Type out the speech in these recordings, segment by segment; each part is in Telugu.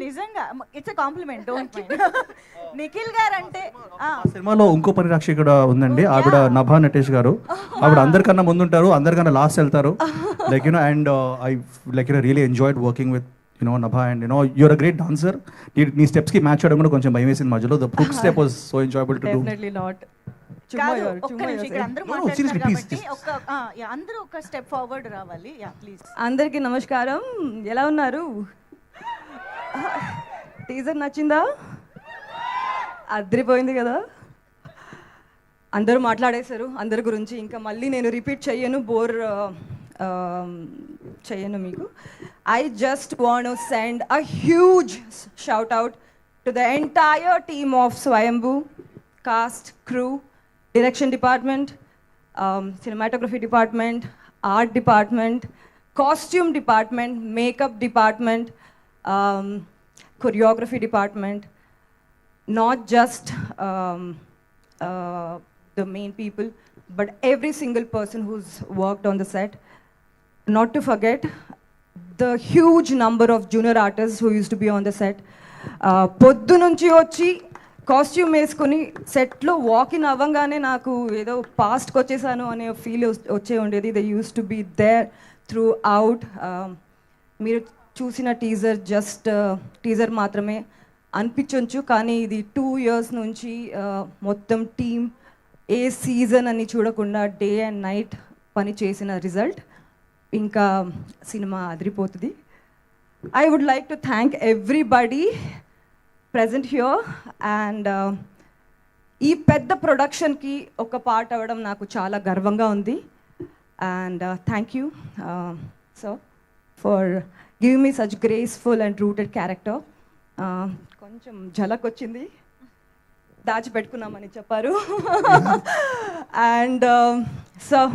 నిజంగా it's a compliment, don't mind. Nikhil గారు అంటే సినిమాలో ఇంకో పరిరక్షకుడు ఉందండి, ఆవిడ నభా నటేష్ గారు. ఆవిడ అందరికన్నా ముందుంటారు, అందరికన్నా లాస్ట్ వెళ్తారు. Like you know and I like you know really enjoyed working with Nabha and you're a great dancer. నీ స్టెప్స్ కి మ్యాచ్ చేయడం కూడా కొంచెం భయం వేసింది మధ్యలో. The hook step was so enjoyable to do. Definitely not. అందరూ ఒక స్టెప్ ఫార్వర్డ్ రావాలి. ప్లీజ్. అందరికీ నమస్కారం, ఎలా ఉన్నారు? టీజర్ నచ్చిందా? అదిరిపోయింది కదా. అందరూ మాట్లాడేశారు అందరి గురించి, ఇంకా మళ్ళీ నేను రిపీట్ చెయ్యను, బోర్ చెయ్యను మీకు. I just want to send a huge shout out to the entire team of Swayambhu, cast, crew, direction department, cinematography department, art department, costume department, makeup department, choreography department, not just the main people, but every single person who's worked on the set. Not to forget the huge number of junior artists who used to be on the set. పొద్దు నుంచి వచ్చి కాస్ట్యూమ్ వేసుకొని సెట్లో వాకిన్ అవ్వగానే నాకు ఏదో పాస్ట్కి వచ్చేసాను అనే ఫీల్ వచ్చే ఉండేది. They used to be there throughout. మీరు చూసిన టీజర్ జస్ట్ టీజర్ మాత్రమే అనిపించవచ్చు, కానీ ఇది 2 years నుంచి మొత్తం టీమ్ ఏ సీజన్ అని చూడకుండా డే అండ్ నైట్ పని చేసిన రిజల్ట్. ఇంకా సినిమా అదిరిపోతుంది. I would like to thank everybody present here and ఈ పెద్ద ప్రొడక్షన్కి ఒక పార్ట్ అవ్వడం నాకు చాలా గర్వంగా ఉంది. And thank you sir for giving me such graceful and rooted character. కొంచెం ఝలక్ వచ్చింది, దాచిపెట్టుకున్నామని చెప్పారు. And sir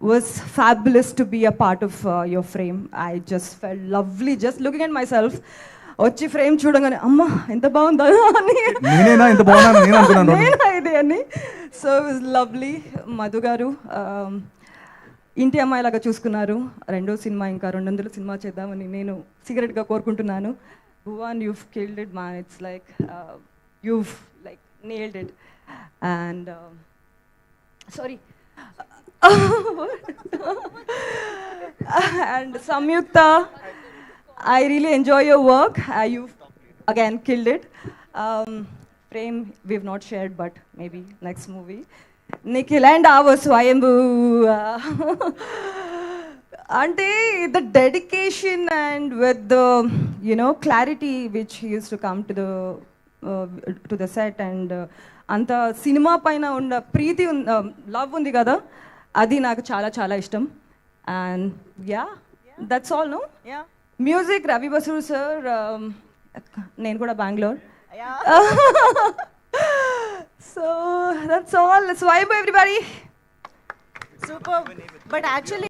was fabulous to be a part of your frame. I just felt lovely just looking at myself. వచ్చి ఫ్రేమ్ చూడగానే అమ్మ ఎంత బాగుందా అని ఇది అని. So is lovely. మధు గారు ఇంటి అమ్మాయిలాగా చూసుకున్నారు. రెండో సినిమా ఇంకా 200 సినిమా చేద్దామని నేను సీక్రెట్గా కోరుకుంటున్నాను. Bhuvan, you've killed it man. It's like you've like nailed it. And sorry. And Samyukta, I really enjoy your work. You've again killed it. Frame we've not shared, but maybe next movie. Nikhil and our Swayambhu. Ante the dedication and with the clarity which he used to come to the set and anta cinema paina unda preeti love undi kada, adi naaku chaala chaala ishtam. And yeah, that's all, no? Yeah. Music Ravi Basu sir, నేను కూడా Bengaluru. So that's all. Let's vibe everybody. Super. But actually